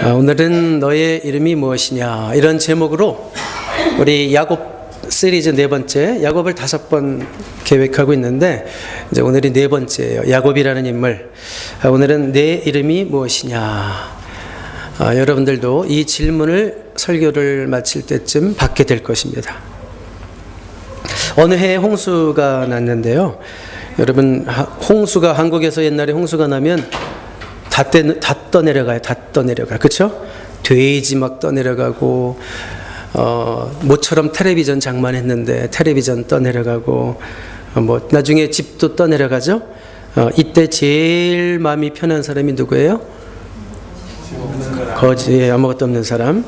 오늘은 너의 이름이 무엇이냐 이런 제목으로 우리 야곱 시리즈 네 번째, 야곱을 5번 계획하고 있는데 이제 오늘이 네 번째예요. 야곱이라는 인물. 오늘은 내 이름이 무엇이냐. 여러분들도 이 질문을 설교를 마칠 때쯤 받게 될 것입니다. 어느 해에 홍수가 났는데요. 여러분, 홍수가 한국에서 옛날에 홍수가 나면 다 떠내려가요. 다 떠내려가. 그렇죠? 돼지 막 떠내려가고 모처럼 텔레비전 장만했는데 텔레비전 떠내려가고 나중에 집도 떠내려가죠. 이때 제일 마음이 편한 사람이 누구예요? 거지, 아무것도 없는 사람.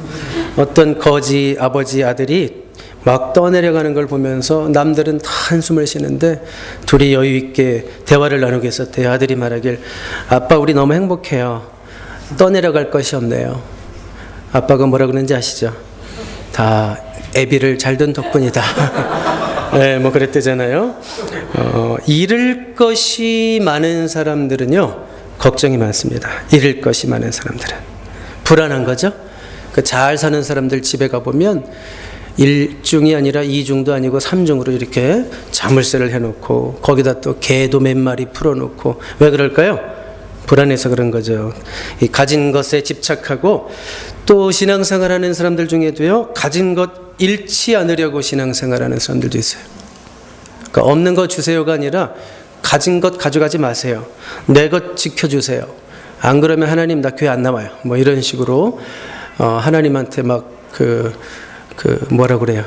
어떤 거지 아버지 아들이 막 떠내려가는 걸 보면서 남들은 다 한숨을 쉬는데 둘이 여유 있게 대화를 나누고 있었대요. 아들이 말하길, 아빠 우리 너무 행복해요. 떠내려갈 것이 없네요. 아빠가 뭐라 그러는지 아시죠? 다 애비를 잘 둔 덕분이다. 네, 그랬대잖아요. 잃을 것이 많은 사람들은요, 걱정이 많습니다. 잃을 것이 많은 사람들은 불안한 거죠. 잘 사는 사람들 집에 가보면 1중이 아니라 2중도 아니고 3중으로 이렇게 자물쇠를 해놓고 거기다 또 개도 몇 마리 풀어놓고. 왜 그럴까요? 불안해서 그런 거죠. 이 가진 것에 집착하고, 또 신앙생활하는 사람들 중에도요, 가진 것 잃지 않으려고 신앙생활하는 사람들도 있어요. 그러니까 없는 거 주세요가 아니라 가진 것 가져가지 마세요. 내 것 지켜주세요. 안 그러면 하나님 나 교회 안 나와요. 이런 식으로 하나님한테 막 뭐라 그래요?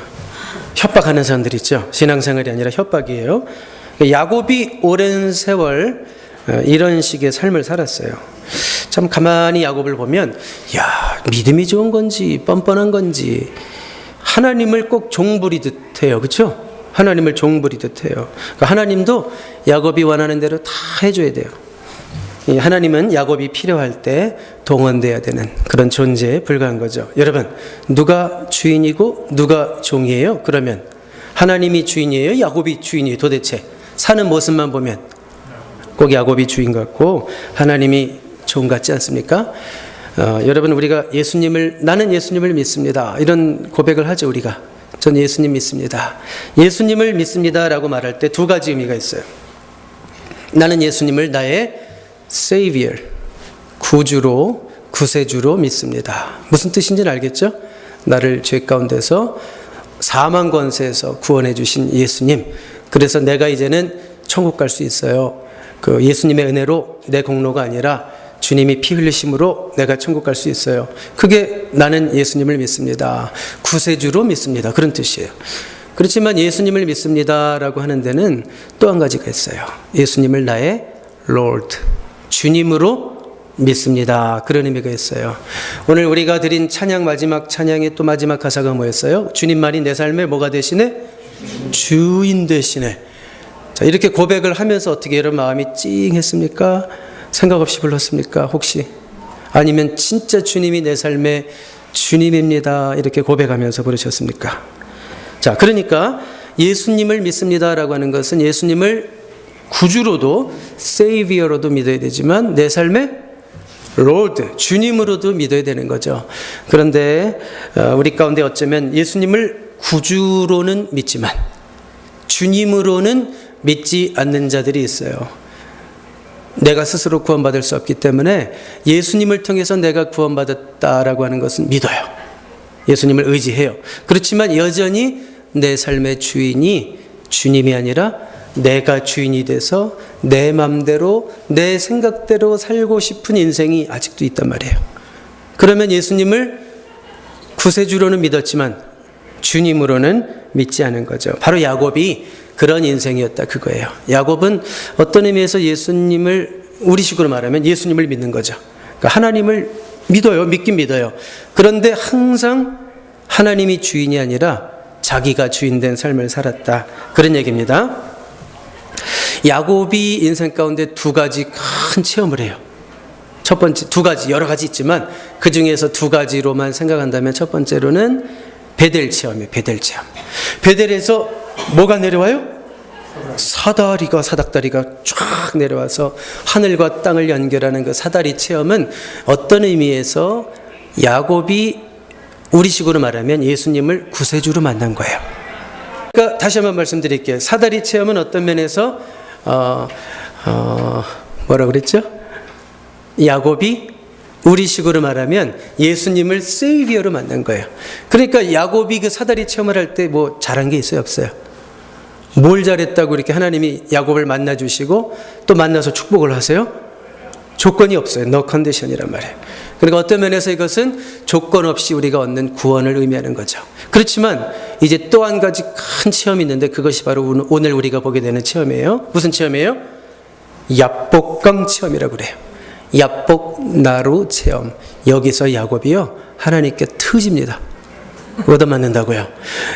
협박하는 사람들 있죠. 신앙생활이 아니라 협박이에요. 야곱이 오랜 세월 이런 식의 삶을 살았어요. 참 가만히 야곱을 보면, 믿음이 좋은 건지 뻔뻔한 건지 하나님을 꼭 종부리듯 해요. 그렇죠? 하나님을 종부리듯 해요. 그러니까 하나님도 야곱이 원하는 대로 다 해줘야 돼요. 하나님은 야곱이 필요할 때 동원돼야 되는 그런 존재에 불과한 거죠. 여러분, 누가 주인이고 누가 종이에요? 그러면 하나님이 주인이에요? 야곱이 주인이에요? 도대체 사는 모습만 보면 꼭 야곱이 주인 같고 하나님이 종 같지 않습니까? 여러분, 우리가 나는 예수님을 믿습니다, 이런 고백을 하죠. 우리가 전 예수님 믿습니다, 예수님을 믿습니다라고 말할 때 두 가지 의미가 있어요. 나는 예수님을 나의 Savior, 구주로, 구세주로 믿습니다. 무슨 뜻인지는 알겠죠? 나를 죄 가운데서 사망 권세에서 구원해 주신 예수님. 그래서 내가 이제는 천국 갈 수 있어요. 예수님의 은혜로, 내 공로가 아니라 주님이 피 흘리심으로 내가 천국 갈 수 있어요. 그게 나는 예수님을 믿습니다, 구세주로 믿습니다, 그런 뜻이에요. 그렇지만 예수님을 믿습니다라고 하는 데는 또 한 가지가 있어요. 예수님을 나의 Lord, 주님으로 믿습니다, 그런 의미가 있어요. 오늘 우리가 드린 찬양, 마지막 찬양의 또 마지막 가사가 뭐였어요? 주님만이 내 삶의 뭐가 되시네? 주인 되시네. 자, 이렇게 고백을 하면서 어떻게 여러분 마음이 찡했습니까? 생각 없이 불렀습니까? 혹시? 아니면 진짜 주님이 내 삶의 주님입니다, 이렇게 고백하면서 부르셨습니까? 자, 그러니까 예수님을 믿습니다라고 하는 것은 예수님을 구주로도 세이비어로도 믿어야 되지만 내 삶의 롤드, 주님으로도 믿어야 되는 거죠. 그런데 우리 가운데 어쩌면 예수님을 구주로는 믿지만 주님으로는 믿지 않는 자들이 있어요. 내가 스스로 구원받을 수 없기 때문에 예수님을 통해서 내가 구원받았다라고 하는 것은 믿어요. 예수님을 의지해요. 그렇지만 여전히 내 삶의 주인이 주님이 아니라 내가 주인이 돼서 내 맘대로 내 생각대로 살고 싶은 인생이 아직도 있단 말이에요. 그러면 예수님을 구세주로는 믿었지만 주님으로는 믿지 않은 거죠. 바로 야곱이 그런 인생이었다, 그거예요. 야곱은 어떤 의미에서 예수님을, 우리식으로 말하면 예수님을 믿는 거죠. 그러니까 하나님을 믿어요. 믿긴 믿어요. 그런데 항상 하나님이 주인이 아니라 자기가 주인된 삶을 살았다, 그런 얘기입니다. 야곱이 인생 가운데 두 가지 큰 체험을 해요. 첫 번째, 두 가지, 여러 가지 있지만 그 중에서 두 가지로만 생각한다면 첫 번째로는 베델 체험이에요. 베델 체험. 베델에서 뭐가 내려와요? 사닥다리가 쫙 내려와서 하늘과 땅을 연결하는 그 사다리 체험은 어떤 의미에서 야곱이 우리식으로 말하면 예수님을 구세주로 만난 거예요. 그러니까 다시 한번 말씀드릴게요. 사다리 체험은 어떤 면에서 뭐라 그랬죠? 야곱이 우리식으로 말하면 예수님을 세이비어로 만난 거예요. 그러니까 야곱이 그 사다리 체험을 할 때 뭐 잘한 게 있어요, 없어요? 뭘 잘했다고 이렇게 하나님이 야곱을 만나주시고 또 만나서 축복을 하세요? 조건이 없어요. No condition이란 말이에요. 그러니까 어떤 면에서 이것은 조건 없이 우리가 얻는 구원을 의미하는 거죠. 그렇지만 이제 또 한 가지 큰 체험이 있는데 그것이 바로 오늘 우리가 보게 되는 체험이에요. 무슨 체험이에요? 야복강 체험이라고 그래요. 야복나루 체험. 여기서 야곱이요 하나님께 트집니다. 얻어맞는다고요.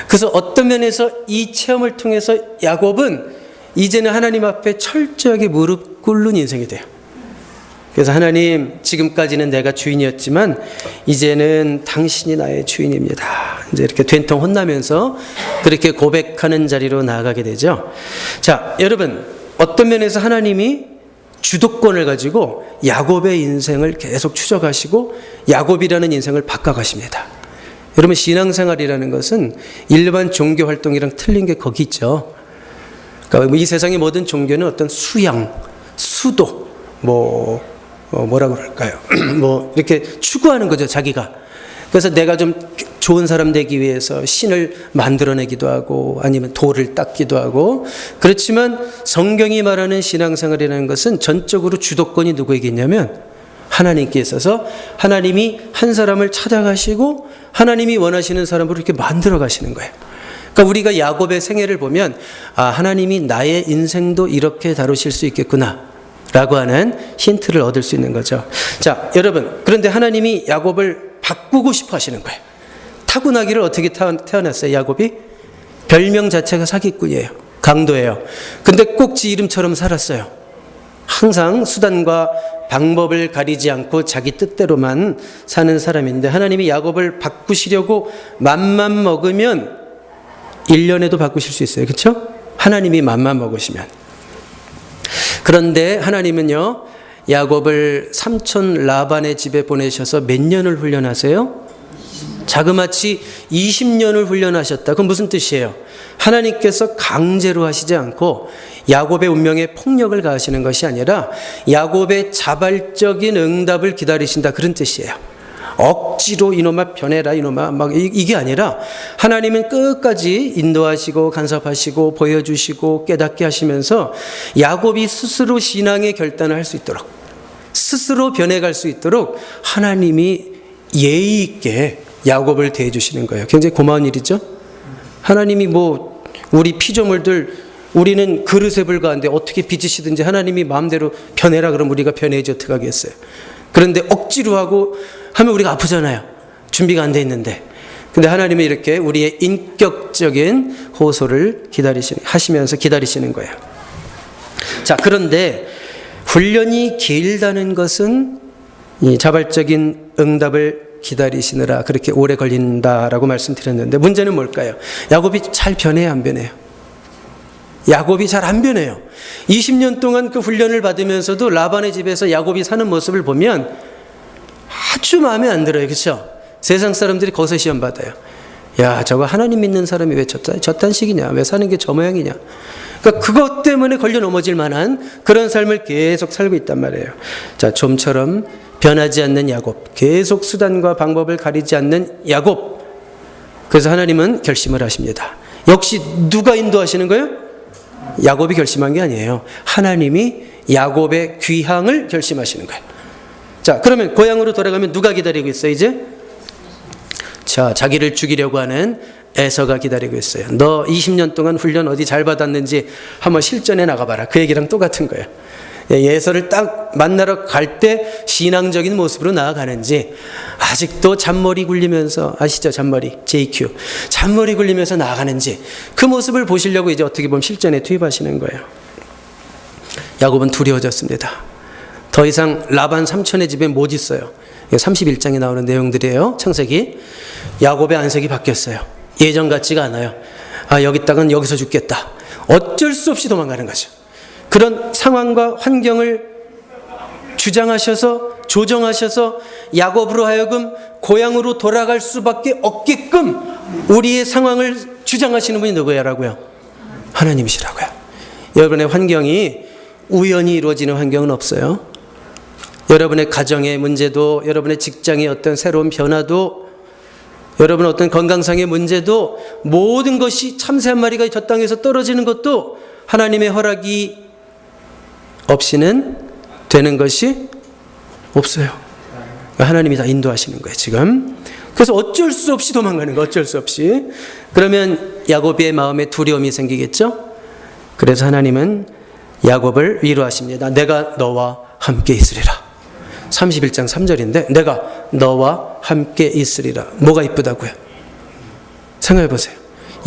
그래서 어떤 면에서 이 체험을 통해서 야곱은 이제는 하나님 앞에 철저하게 무릎 꿇는 인생이 돼요. 그래서 하나님, 지금까지는 내가 주인이었지만 이제는 당신이 나의 주인입니다. 이제 이렇게 된통 혼나면서 그렇게 고백하는 자리로 나아가게 되죠. 자, 여러분, 어떤 면에서 하나님이 주도권을 가지고 야곱의 인생을 계속 추적하시고 야곱이라는 인생을 바꿔가십니다. 여러분, 신앙생활이라는 것은 일반 종교 활동이랑 틀린 게 거기 있죠. 그러니까 이 세상의 모든 종교는 어떤 수양, 수도, 뭐라고 할까요? 뭐 이렇게 추구하는 거죠, 자기가. 그래서 내가 좀 좋은 사람 되기 위해서 신을 만들어내기도 하고 아니면 돌을 닦기도 하고. 그렇지만 성경이 말하는 신앙생활이라는 것은 전적으로 주도권이 누구에게 있냐면 하나님께 있어서 하나님이 한 사람을 찾아가시고 하나님이 원하시는 사람으로 이렇게 만들어 가시는 거예요. 그러니까 우리가 야곱의 생애를 보면 하나님이 나의 인생도 이렇게 다루실 수 있겠구나 라고 하는 힌트를 얻을 수 있는 거죠. 자, 여러분, 그런데 하나님이 야곱을 바꾸고 싶어 하시는 거예요. 타고나기를 어떻게 태어났어요, 야곱이? 별명 자체가 사기꾼이에요. 강도예요. 근데 꼭 지 이름처럼 살았어요. 항상 수단과 방법을 가리지 않고 자기 뜻대로만 사는 사람인데 하나님이 야곱을 바꾸시려고 맘만 먹으면 1년에도 바꾸실 수 있어요. 그렇죠? 하나님이 맘만 먹으시면. 그런데 하나님은요, 야곱을 삼촌 라반의 집에 보내셔서 몇 년을 훈련하세요? 자그마치 20년을 훈련하셨다. 그건 무슨 뜻이에요? 하나님께서 강제로 하시지 않고 야곱의 운명에 폭력을 가하시는 것이 아니라 야곱의 자발적인 응답을 기다리신다. 그런 뜻이에요. 억지로 이놈아 변해라 이놈아 막 이게 아니라 하나님은 끝까지 인도하시고 간섭하시고 보여주시고 깨닫게 하시면서 야곱이 스스로 신앙의 결단을 할 수 있도록 스스로 변해갈 수 있도록 하나님이 예의 있게 야곱을 대해주시는 거예요. 굉장히 고마운 일이죠. 하나님이 우리 피조물들 우리는 그릇에 불과한데 어떻게 빚으시든지 하나님이 마음대로 변해라 그러면 우리가 변해야지 어떻게 하겠어요. 그런데 억지로 하고 하면 우리가 아프잖아요. 준비가 안 돼 있는데. 근데 하나님은 이렇게 우리의 인격적인 호소를 하시면서 기다리시는 거예요. 자, 그런데 훈련이 길다는 것은 이 자발적인 응답을 기다리시느라 그렇게 오래 걸린다라고 말씀드렸는데 문제는 뭘까요? 야곱이 잘 변해요, 안 변해요? 야곱이 잘 안 변해요. 20년 동안 그 훈련을 받으면서도 라반의 집에서 야곱이 사는 모습을 보면 아주 마음에 안 들어요. 그렇죠? 세상 사람들이 거세 시험 받아요. 야, 저거 하나님 믿는 사람이 왜 저딴 식이냐? 왜 사는 게 저 모양이냐? 그러니까 그것 때문에 걸려 넘어질 만한 그런 삶을 계속 살고 있단 말이에요. 자, 좀처럼 변하지 않는 야곱, 계속 수단과 방법을 가리지 않는 야곱. 그래서 하나님은 결심을 하십니다. 역시 누가 인도하시는 거예요? 야곱이 결심한 게 아니에요. 하나님이 야곱의 귀향을 결심하시는 거예요. 자, 그러면 고향으로 돌아가면 누가 기다리고 있어요, 이제? 자, 자기를 죽이려고 하는 에서가 기다리고 있어요. 너 20년 동안 훈련 어디 잘 받았는지 한번 실전에 나가봐라. 그 얘기랑 똑같은 거예요. 에서를 딱 만나러 갈 때 신앙적인 모습으로 나아가는지 아직도 잔머리 굴리면서, 아시죠? 잔머리, JQ. 잔머리 굴리면서 나아가는지 그 모습을 보시려고 이제 어떻게 보면 실전에 투입하시는 거예요. 야곱은 두려워졌습니다. 더 이상 라반 삼촌의 집에 못 있어요. 31장에 나오는 내용들이에요. 창세기. 야곱의 안색이 바뀌었어요. 예전 같지가 않아요. 여기 있다간 여기서 죽겠다. 어쩔 수 없이 도망가는 거죠. 그런 상황과 환경을 주장하셔서 조정하셔서 야곱으로 하여금 고향으로 돌아갈 수밖에 없게끔 우리의 상황을 주장하시는 분이 누구야라고요? 하나님이시라고요. 여러분의 환경이 우연히 이루어지는 환경은 없어요. 여러분의 가정의 문제도, 여러분의 직장의 어떤 새로운 변화도, 여러분 어떤 건강상의 문제도, 모든 것이 참새 한 마리가 저 땅에서 떨어지는 것도 하나님의 허락이 없이는 되는 것이 없어요. 하나님이 다 인도하시는 거예요, 지금. 그래서 어쩔 수 없이 도망가는 거예요, 어쩔 수 없이. 그러면 야곱의 마음에 두려움이 생기겠죠? 그래서 하나님은 야곱을 위로하십니다. 내가 너와 함께 있으리라. 31장 3절인데 내가 너와 함께 있으리라. 뭐가 이쁘다고요? 생각해 보세요.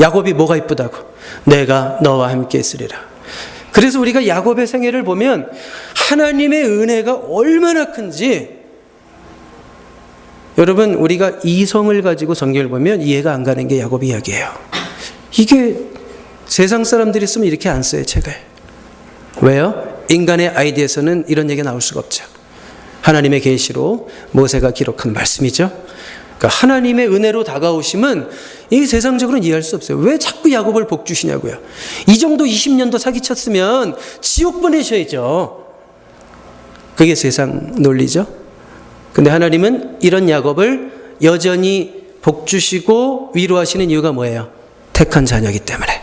야곱이 뭐가 이쁘다고? 내가 너와 함께 있으리라. 그래서 우리가 야곱의 생애를 보면 하나님의 은혜가 얼마나 큰지, 여러분 우리가 이성을 가지고 성경을 보면 이해가 안 가는 게 야곱 이야기예요. 이게 세상 사람들이 쓰면 이렇게 안 써요, 책을. 왜요? 인간의 아이디어에서는 이런 얘기가 나올 수가 없죠. 하나님의 계시로 모세가 기록한 말씀이죠. 그러니까 하나님의 은혜로 다가오심은 이 세상적으로는 이해할 수 없어요. 왜 자꾸 야곱을 복 주시냐고요. 이 정도 20년도 사기쳤으면 지옥 보내셔야죠. 그게 세상 논리죠. 근데 하나님은 이런 야곱을 여전히 복 주시고 위로하시는 이유가 뭐예요? 택한 자녀이기 때문에.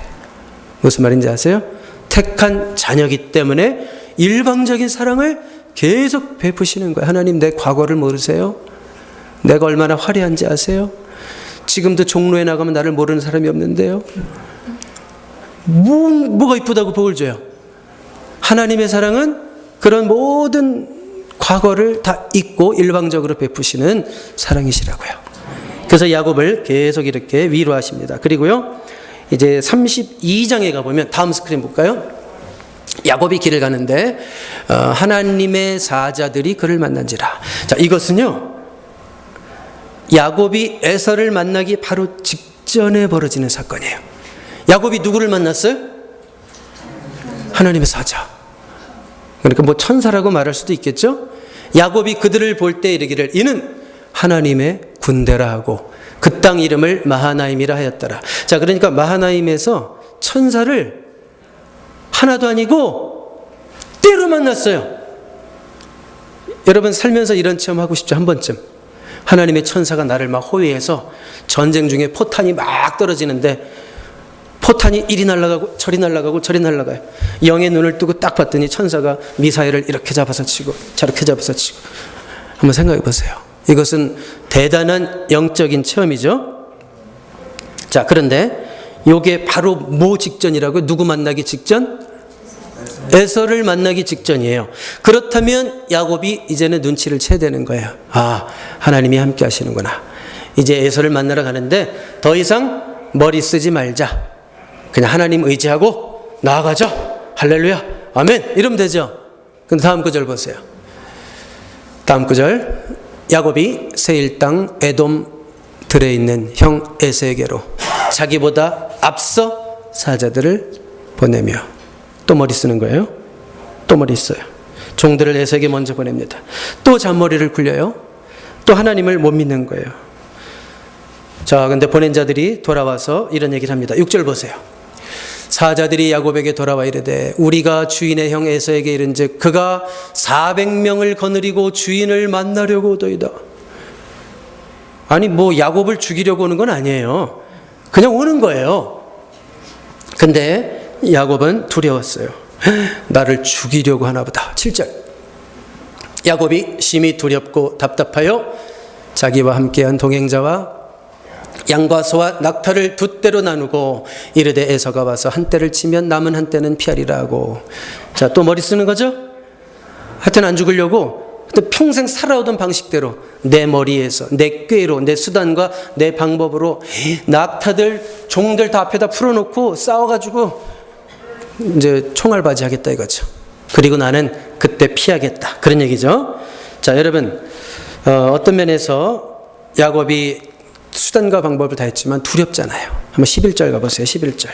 무슨 말인지 아세요? 택한 자녀이기 때문에 일방적인 사랑을 계속 베푸시는 거예요. 하나님, 내 과거를 모르세요? 내가 얼마나 화려한지 아세요? 지금도 종로에 나가면 나를 모르는 사람이 없는데요. 뭐가 이쁘다고 복을 줘요? 하나님의 사랑은 그런 모든 과거를 다 잊고 일방적으로 베푸시는 사랑이시라고요. 그래서 야곱을 계속 이렇게 위로하십니다. 그리고요, 이제 32장에 가보면, 다음 스크린 볼까요? 야곱이 길을 가는데 하나님의 사자들이 그를 만난지라. 자, 이것은요, 야곱이 에서를 만나기 바로 직전에 벌어지는 사건이에요. 야곱이 누구를 만났어요? 하나님의 사자. 그러니까 뭐 천사라고 말할 수도 있겠죠. 야곱이 그들을 볼 때 이르기를 이는 하나님의 군대라 하고 그 땅 이름을 마하나임이라 하였더라. 자, 그러니까 마하나임에서 천사를 하나도 아니고 때로 만났어요. 여러분 살면서 이런 체험 하고 싶죠? 한 번쯤. 하나님의 천사가 나를 막 호위해서 전쟁 중에 포탄이 막 떨어지는데 포탄이 이리 날아가고 저리 날아가고 저리 날아가요. 영의 눈을 뜨고 딱 봤더니 천사가 미사일을 이렇게 잡아서 치고 저렇게 잡아서 치고. 한번 생각해 보세요. 이것은 대단한 영적인 체험이죠. 자, 그런데 이게 바로 뭐 직전이라고요? 누구 만나기 직전? 에서를 만나기 직전이에요. 그렇다면 야곱이 이제는 눈치를 채야 되는 거예요. 아, 하나님이 함께 하시는구나. 이제 에서를 만나러 가는데 더 이상 머리 쓰지 말자. 그냥 하나님 의지하고 나아가자. 할렐루야, 아멘, 이러면 되죠. 근데 다음 구절 보세요. 다음 구절. 야곱이 세일 땅 에돔 들에 있는 형 에서에게로 자기보다 앞서 사자들을 보내며, 또 머리 쓰는 거예요. 또 머리 써요. 종들을 에서에게 먼저 보냅니다. 또 잔머리를 굴려요. 또 하나님을 못 믿는 거예요. 자, 근데 보낸 자들이 돌아와서 이런 얘기를 합니다. 6절 보세요. 사자들이 야곱에게 돌아와 이르되 우리가 주인의 형 에서에게 이른즉 그가 400명을 거느리고 주인을 만나려고 오더이다. 아니 뭐 야곱을 죽이려고 오는 건 아니에요. 그냥 오는 거예요. 근데 야곱은 두려웠어요. 나를 죽이려고 하나 보다. 7절. 야곱이 심히 두렵고 답답하여 자기와 함께한 동행자와 양과 소와 낙타를 두 떼로 나누고 이르되 에서가 와서 한 떼를 치면 남은 한 떼는 피하리라 하고. 자, 또 머리 쓰는 거죠. 하여튼 안 죽으려고 또 평생 살아오던 방식대로 내 머리에서 내 꾀로 내 수단과 내 방법으로 낙타들 종들 다 앞에다 풀어놓고 싸워가지고 이제 총알바지 하겠다 이거죠. 그리고 나는 그때 피하겠다, 그런 얘기죠. 자, 여러분 어떤 면에서 야곱이 수단과 방법을 다 했지만 두렵잖아요. 한번 11절 가보세요. 11절.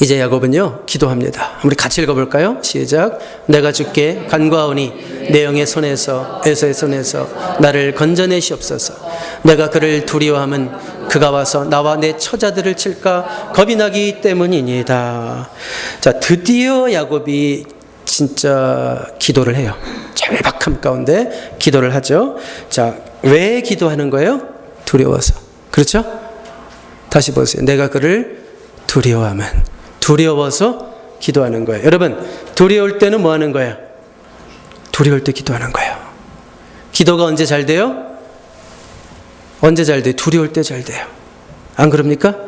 이제 야곱은요 기도합니다. 우리 같이 읽어볼까요? 시작. 내가 주께 간구하오니 내 영의 손에서 에서의 손에서 나를 건져내시옵소서. 내가 그를 두려워함은 그가 와서 나와 내 처자들을 칠까 겁이 나기 때문이니이다. 자, 드디어 야곱이 진짜 기도를 해요. 절박함 가운데 기도를 하죠. 자, 왜 기도하는 거예요? 두려워서. 그렇죠? 다시 보세요. 내가 그를 두려워하면, 두려워서 기도하는 거예요. 여러분, 두려울 때는 뭐 하는 거예요? 두려울 때 기도하는 거예요. 기도가 언제 잘 돼요? 언제 잘 돼요? 두려울 때 잘 돼요. 안 그럽니까?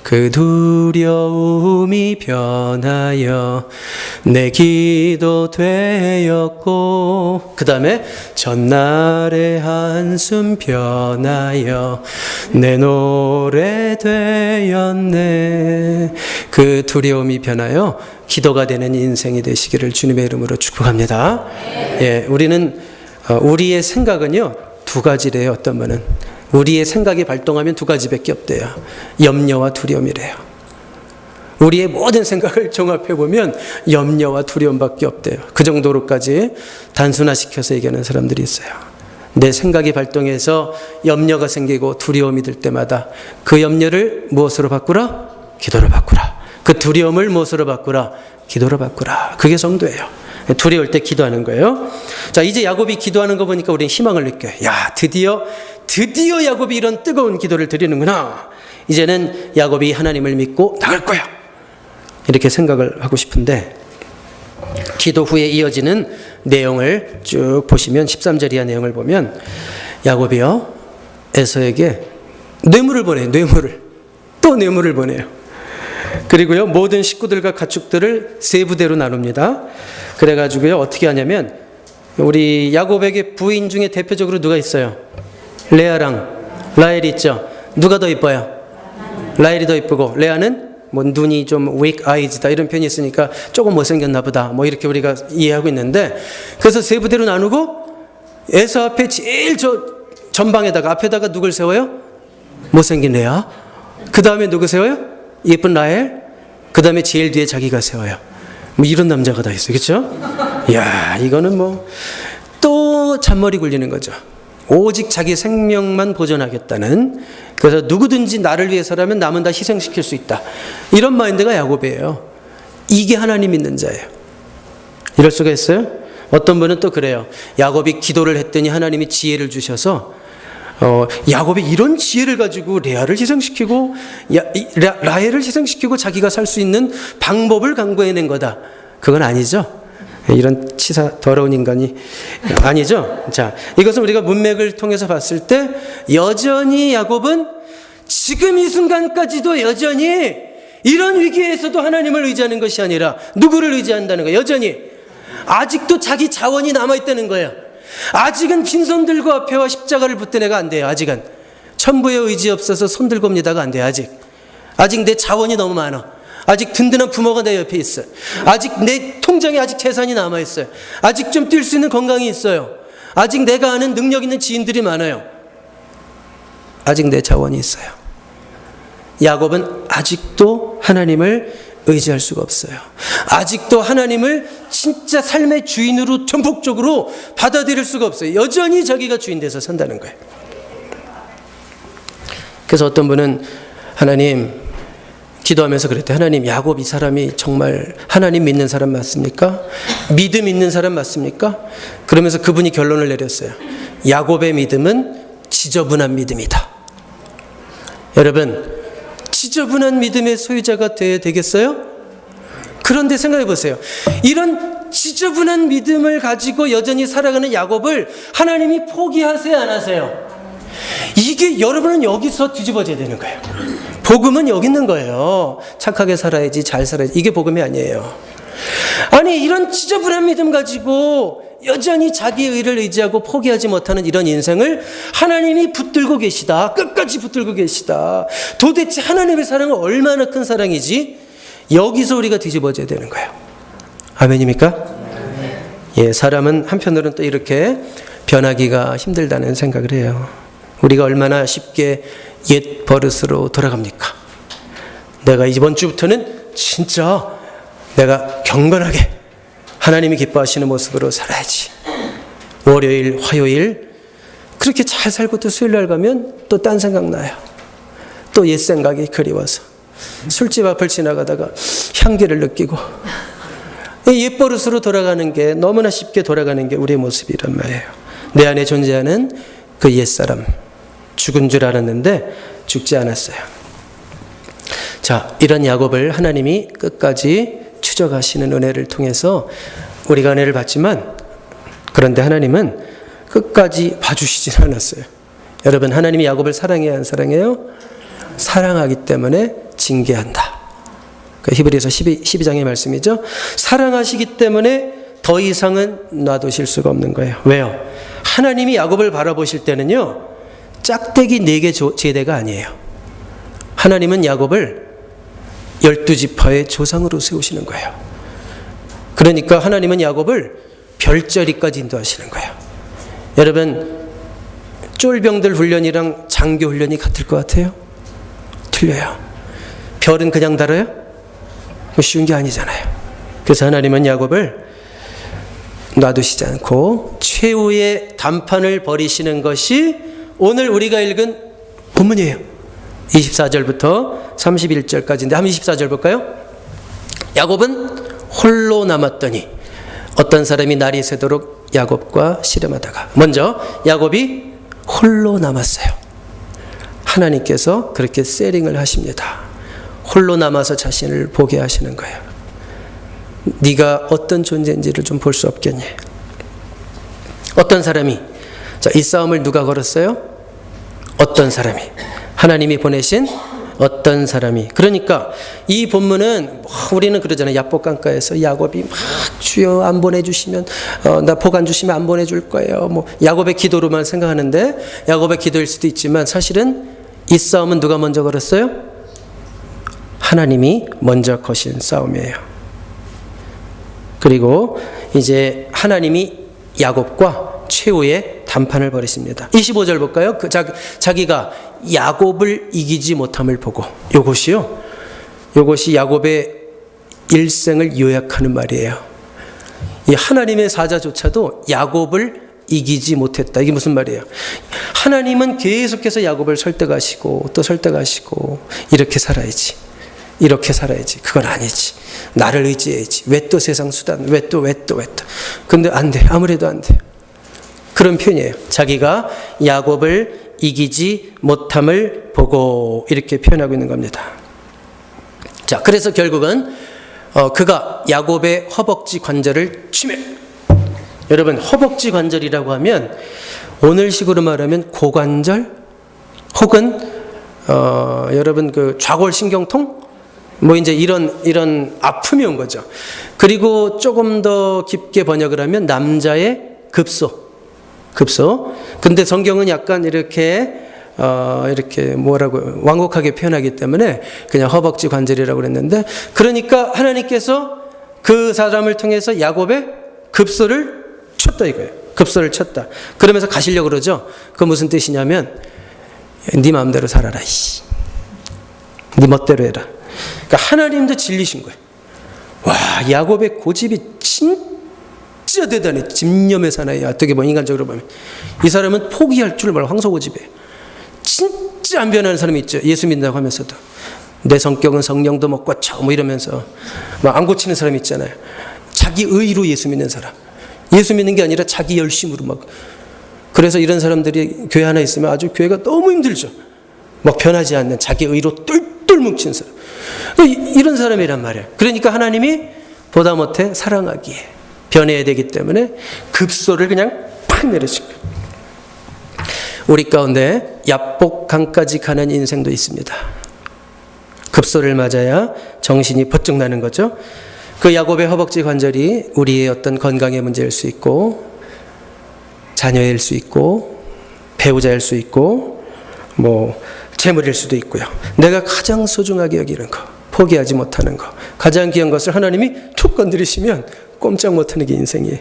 그 두려움이 변하여 내 기도 되었고, 그 다음에 전날의 한숨 변하여 내 노래 되었네. 그 두려움이 변하여 기도가 되는 인생이 되시기를 주님의 이름으로 축복합니다. 예, 우리는 우리의 생각은요 두 가지래요. 어떤 분은 우리의 생각이 발동하면 두 가지밖에 없대요. 염려와 두려움이래요. 우리의 모든 생각을 종합해보면 염려와 두려움밖에 없대요. 그 정도로까지 단순화시켜서 얘기하는 사람들이 있어요. 내 생각이 발동해서 염려가 생기고 두려움이 들 때마다 그 염려를 무엇으로 바꾸라? 기도로 바꾸라. 그 두려움을 무엇으로 바꾸라? 기도로 바꾸라. 그게 성도예요. 두려울 때 기도하는 거예요. 자, 이제 야곱이 기도하는 거 보니까 우리는 희망을 느껴요. 야, 드디어 야곱이 이런 뜨거운 기도를 드리는구나. 이제는 야곱이 하나님을 믿고 나갈 거야. 이렇게 생각을 하고 싶은데, 기도 후에 이어지는 내용을 쭉 보시면 13절 이하 내용을 보면 야곱이요 에서에게 뇌물을 보내요. 또 뇌물을 보내요. 그리고요 모든 식구들과 가축들을 세 부대로 나눕니다. 그래가지고요 어떻게 하냐면, 우리 야곱에게 부인 중에 대표적으로 누가 있어요? 레아랑 라헬이 있죠. 누가 더 이뻐요? 라헬이 더 이쁘고, 레아는 뭐 눈이 좀 weak eyes다 이런 표현이 있으니까 조금 못생겼나 보다, 뭐 이렇게 우리가 이해하고 있는데, 그래서 세 부대로 나누고 에서 앞에 제일 저 전방에다가 앞에다가 누굴 세워요? 못생긴 레아. 그 다음에 누구 세워요? 예쁜 라헬. 그 다음에 제일 뒤에 자기가 세워요. 뭐 이런 남자가 다 있어요. 그렇죠? 이야, 이거는 뭐 또 잔머리 굴리는 거죠. 오직 자기 생명만 보존하겠다는, 그래서 누구든지 나를 위해서라면 남은 다 희생시킬 수 있다, 이런 마인드가 야곱이에요. 이게 하나님 믿는 자예요. 이럴 수가 있어요? 어떤 분은 또 그래요. 야곱이 기도를 했더니 하나님이 지혜를 주셔서 야곱이 이런 지혜를 가지고 레아를 희생시키고 라헬을 희생시키고 자기가 살 수 있는 방법을 강구해낸 거다. 그건 아니죠. 이런 치사 더러운 인간이 아니죠. 자, 이것은 우리가 문맥을 통해서 봤을 때 여전히 야곱은 지금 이 순간까지도 여전히 이런 위기에서도 하나님을 의지하는 것이 아니라 누구를 의지한다는 거예요. 여전히 아직도 자기 자원이 남아있다는 거예요. 아직은 빈손 들고 앞에와 십자가를 붙든 애가 안 돼요. 아직은 천부의 의지 없어서 손 들고 옵니다가 안 돼요. 아직 내 자원이 너무 많아. 아직 든든한 부모가 내 옆에 있어요. 아직 내 통장에 아직 재산이 남아있어요. 아직 좀 뛸 수 있는 건강이 있어요. 아직 내가 아는 능력 있는 지인들이 많아요. 아직 내 자원이 있어요. 야곱은 아직도 하나님을 의지할 수가 없어요. 아직도 하나님을 진짜 삶의 주인으로 전폭적으로 받아들일 수가 없어요. 여전히 자기가 주인 돼서 산다는 거예요. 그래서 어떤 분은 하나님, 기도하면서 그랬대요. 하나님, 야곱 이 사람이 정말 하나님 믿는 사람 맞습니까? 믿음 있는 사람 맞습니까? 그러면서 그분이 결론을 내렸어요. 야곱의 믿음은 지저분한 믿음이다. 여러분, 지저분한 믿음의 소유자가 되어야 되겠어요? 그런데 생각해 보세요. 이런 지저분한 믿음을 가지고 여전히 살아가는 야곱을 하나님이 포기하세요, 안 하세요? 이게 여러분은 여기서 뒤집어져야 되는 거예요. 복음은 여기 있는 거예요. 착하게 살아야지, 잘 살아야지. 이게 복음이 아니에요. 아니, 이런 지저분한 믿음 가지고 여전히 자기 의를 의지하고 포기하지 못하는 이런 인생을 하나님이 붙들고 계시다. 끝까지 붙들고 계시다. 도대체 하나님의 사랑은 얼마나 큰 사랑이지? 여기서 우리가 뒤집어져야 되는 거예요. 아멘입니까? 예, 사람은 한편으로는 또 이렇게 변하기가 힘들다는 생각을 해요. 우리가 얼마나 쉽게 옛 버릇으로 돌아갑니까? 내가 이번 주부터는 진짜 내가 경건하게 하나님이 기뻐하시는 모습으로 살아야지. 월요일, 화요일 그렇게 잘 살고 또 수요일날 가면 또 딴 생각 나요. 또 옛 생각이 그리워서 술집 앞을 지나가다가 향기를 느끼고 옛 버릇으로 돌아가는 게 너무나 쉽게 돌아가는 게 우리의 모습이란 말이에요. 내 안에 존재하는 그 옛사람 죽은 줄 알았는데 죽지 않았어요. 자, 이런 야곱을 하나님이 끝까지 추적하시는 은혜를 통해서 우리가 은혜를 받지만 그런데 하나님은 끝까지 봐주시진 않았어요. 여러분, 하나님이 야곱을 사랑해야 안 사랑해요? 사랑하기 때문에 징계한다. 히브리서 12장의 말씀이죠. 사랑하시기 때문에 더 이상은 놔두실 수가 없는 거예요. 왜요? 하나님이 야곱을 바라보실 때는요, 짝대기 4개 제대가 아니에요. 하나님은 야곱을 12지파의 조상으로 세우시는 거예요. 그러니까 하나님은 야곱을 별자리까지 인도하시는 거예요. 여러분, 쫄병들 훈련이랑 장교 훈련이 같을 것 같아요? 틀려요. 별은 그냥 달아요? 쉬운 게 아니잖아요. 그래서 하나님은 야곱을 놔두시지 않고 최후의 단판을 벌이시는 것이 오늘 우리가 읽은 본문이에요. 24절부터 31절까지인데 한번 24절 볼까요? 야곱은 홀로 남았더니 어떤 사람이 날이 새도록 야곱과 씨름하다가, 먼저 야곱이 홀로 남았어요. 하나님께서 그렇게 세링을 하십니다. 홀로 남아서 자신을 보게 하시는 거예요. 네가 어떤 존재인지를 좀 볼 수 없겠니? 어떤 사람이, 자, 이 싸움을 누가 걸었어요? 어떤 사람이, 하나님이 보내신 어떤 사람이. 그러니까 이 본문은 우리는 그러잖아요. 야복강가에서 야곱이 막 주여 안 보내주시면 나 복 안 주시면 안 보내줄 거예요. 뭐 야곱의 기도로만 생각하는데 야곱의 기도일 수도 있지만 사실은 이 싸움은 누가 먼저 걸었어요? 하나님이 먼저 거신 싸움이에요. 그리고 이제 하나님이 야곱과 최후의 단판을 벌이십니다. 25절 볼까요? 자기가 야곱을 이기지 못함을 보고, 요것이 야곱의 일생을 요약하는 말이에요. 이 하나님의 사자조차도 야곱을 이기지 못했다. 이게 무슨 말이에요? 하나님은 계속해서 야곱을 설득하시고 또 설득하시고 이렇게 살아야지. 이렇게 살아야지. 그건 아니지. 나를 의지해야지. 왜 또 세상 수단? 왜 또. 근데 안 돼. 아무래도 안 돼. 그런 표현이에요. 자기가 야곱을 이기지 못함을 보고 이렇게 표현하고 있는 겁니다. 자, 그래서 결국은 그가 야곱의 허벅지 관절을 치매. 여러분, 허벅지 관절이라고 하면 오늘식으로 말하면 고관절 혹은 여러분 그 좌골신경통 뭐 이제 이런 아픔이 온 거죠. 그리고 조금 더 깊게 번역을 하면 남자의 급소. 근데 성경은 약간 이렇게 뭐라고 완곡하게 표현하기 때문에 그냥 허벅지 관절이라고 그랬는데, 그러니까 하나님께서 그 사람을 통해서 야곱의 급소를 쳤다 이거예요. 급소를 쳤다. 그러면서 가시려고 그러죠. 그 무슨 뜻이냐면 네 마음대로 살아라. 네 멋대로 해라. 그러니까 하나님도 질리신 거예요. 와, 야곱의 고집이 진짜 대단해. 집념의 사나이. 어떻게 보면 인간적으로 보면 이 사람은 포기할 줄 몰라. 황소고집이에요. 진짜 안 변하는 사람이 있죠. 예수 믿는다고 하면서도 내 성격은 성령도 못 고쳐 뭐 이러면서 막 안 고치는 사람이 있잖아요. 자기 의로 예수 믿는 사람. 예수 믿는 게 아니라 자기 열심으로 막. 그래서 이런 사람들이 교회 하나 있으면 아주 교회가 너무 힘들죠. 막 변하지 않는 자기 의로 똘똘 뭉친 사람. 이런 사람이란 말이에요. 그러니까 하나님이 보다 못해 사랑하기에 변해야 되기 때문에 급소를 그냥 팍 내리신 거예요. 우리 가운데 야복강까지 가는 인생도 있습니다. 급소를 맞아야 정신이 번쩍 나는 거죠. 그 야곱의 허벅지 관절이 우리의 어떤 건강의 문제일 수 있고, 자녀일 수 있고, 배우자일 수 있고, 뭐 재물일 수도 있고요. 내가 가장 소중하게 여기는 거, 포기하지 못하는 거, 가장 귀한 것을 하나님이 툭 건드리시면 꼼짝 못하는 게 인생이에요.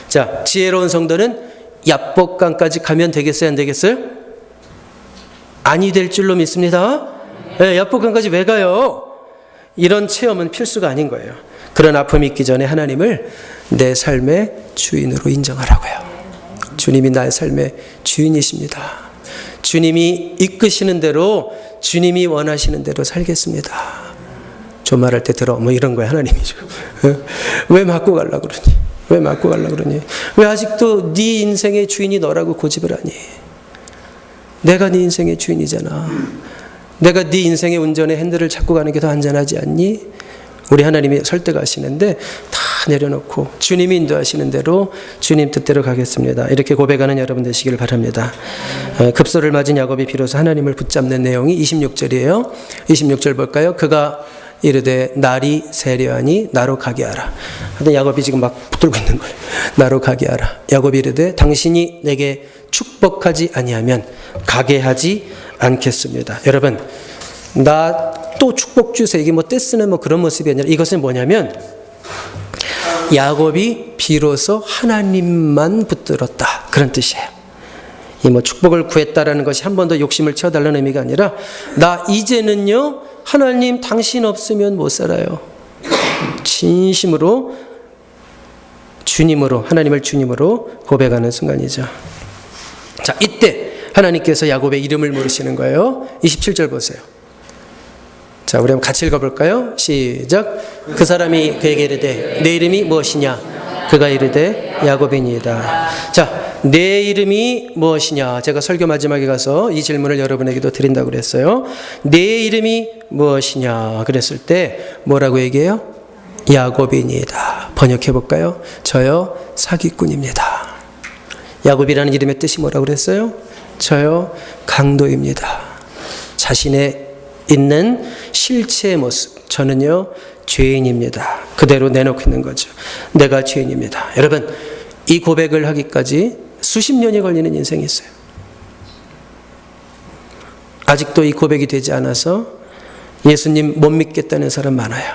자, 지혜로운 성도는 야복강까지 가면 되겠어요, 안 되겠어요? 아니 될 줄로 믿습니다. 네, 야복강까지 왜 가요? 이런 체험은 필수가 아닌 거예요. 그런 아픔이 있기 전에 하나님을 내 삶의 주인으로 인정하라고요. 주님이 나의 삶의 주인이십니다. 주님이 이끄시는 대로, 주님이 원하시는 대로 살겠습니다. 존말할 때 들어, 뭐 이런 거야, 하나님이죠. 왜 맞고 가려고 그러니? 왜 맞고 가려고 그러니? 왜 아직도 네 인생의 주인이 너라고 고집을 하니? 내가 네 인생의 주인이잖아. 내가 네 인생의 운전의 핸들을 잡고 가는 게 더 안전하지 않니? 우리 하나님이 설득하시는데 다 내려놓고 주님이 인도하시는 대로 주님 뜻대로 가겠습니다. 이렇게 고백하는 여러분 되시길 바랍니다. 급소를 맞은 야곱이 비로소 하나님을 붙잡는 내용이 26절이에요. 26절 볼까요? 그가 이르되 날이 세려하니 나로 가게 하라. 근데 야곱이 지금 막 붙들고 있는 거예요. 나로 가게 하라. 야곱이 이르되 당신이 내게 축복하지 아니하면 가게 하지 않겠습니다. 여러분, 나 또 축복 주세요. 이게 뭐 떼쓰는 뭐 그런 모습이 아니라 이것은 뭐냐면 야곱이 비로소 하나님만 붙들었다. 그런 뜻이에요. 이 뭐 축복을 구했다라는 것이 한 번 더 욕심을 채워달라는 의미가 아니라 나 이제는요 하나님 당신 없으면 못 살아요. 진심으로 주님으로, 하나님을 주님으로 고백하는 순간이죠. 자, 이때 하나님께서 야곱의 이름을 물으시는 거예요. 27절 보세요. 자, 우리 한번 같이 읽어볼까요? 시작. 그 사람이 그에게 이르되 내 이름이 무엇이냐? 그가 이르되 야곱이니이다. 자, 내 이름이 무엇이냐? 제가 설교 마지막에 가서 이 질문을 여러분에게도 드린다고 그랬어요. 내 이름이 무엇이냐? 그랬을 때 뭐라고 얘기해요? 야곱이니이다. 번역해 볼까요? 저요 사기꾼입니다. 야곱이라는 이름의 뜻이 뭐라고 그랬어요? 저요 강도입니다. 자신의 있는 실체의 모습, 저는요 죄인입니다. 그대로 내놓고 있는 거죠. 내가 죄인입니다. 여러분, 이 고백을 하기까지 수십 년이 걸리는 인생이 있어요. 아직도 이 고백이 되지 않아서 예수님 못 믿겠다는 사람 많아요.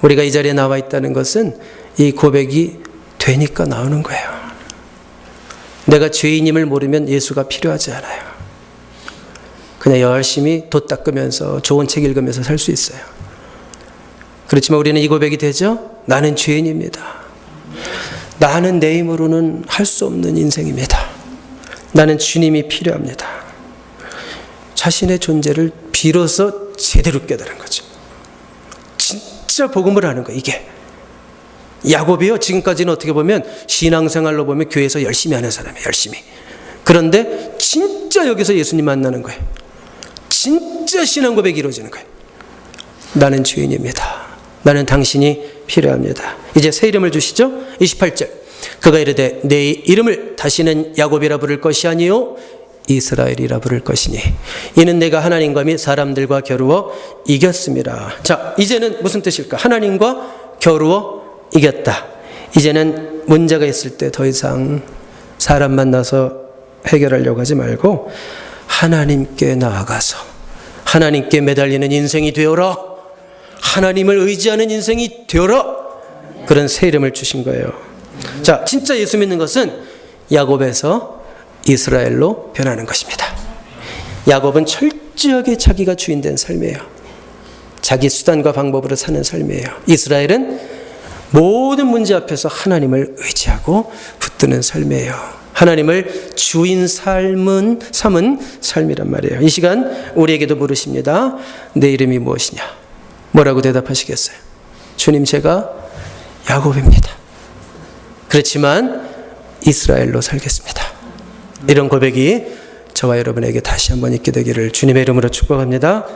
우리가 이 자리에 나와 있다는 것은 이 고백이 되니까 나오는 거예요. 내가 죄인임을 모르면 예수가 필요하지 않아요. 그냥 열심히 돛 닦으면서 좋은 책 읽으면서 살 수 있어요. 그렇지만 우리는 이 고백이 되죠? 나는 죄인입니다. 나는 내 힘으로는 할 수 없는 인생입니다. 나는 주님이 필요합니다. 자신의 존재를 비로소 제대로 깨달은 거죠. 진짜 복음을 하는 거예요, 이게. 야곱이요, 지금까지는 어떻게 보면 신앙생활로 보면 교회에서 열심히 하는 사람이에요, 열심히. 그런데 진짜 여기서 예수님 만나는 거예요. 진짜 신앙 고백이 이루어지는 거예요. 나는 죄인입니다. 나는 당신이 필요합니다. 이제 새 이름을 주시죠. 28절. 그가 이르되 내 이름을 다시는 야곱이라 부를 것이 아니요 이스라엘이라 부를 것이니 이는 내가 하나님과 및 사람들과 겨루어 이겼습니다. 자, 이제는 무슨 뜻일까? 하나님과 겨루어 이겼다. 이제는 문제가 있을 때 더 이상 사람 만나서 해결하려고 하지 말고 하나님께 나아가서 하나님께 매달리는 인생이 되어라. 하나님을 의지하는 인생이 되어라. 그런 새 이름을 주신 거예요. 자, 진짜 예수 믿는 것은 야곱에서 이스라엘로 변하는 것입니다. 야곱은 철저하게 자기가 주인된 삶이에요. 자기 수단과 방법으로 사는 삶이에요. 이스라엘은 모든 문제 앞에서 하나님을 의지하고 붙드는 삶이에요. 하나님을 주인 삼은 삶이란 말이에요. 이 시간 우리에게도 물으십니다. 내 이름이 무엇이냐? 뭐라고 대답하시겠어요? 주님, 제가 야곱입니다. 그렇지만 이스라엘로 살겠습니다. 이런 고백이 저와 여러분에게 다시 한번 있게 되기를 주님의 이름으로 축복합니다.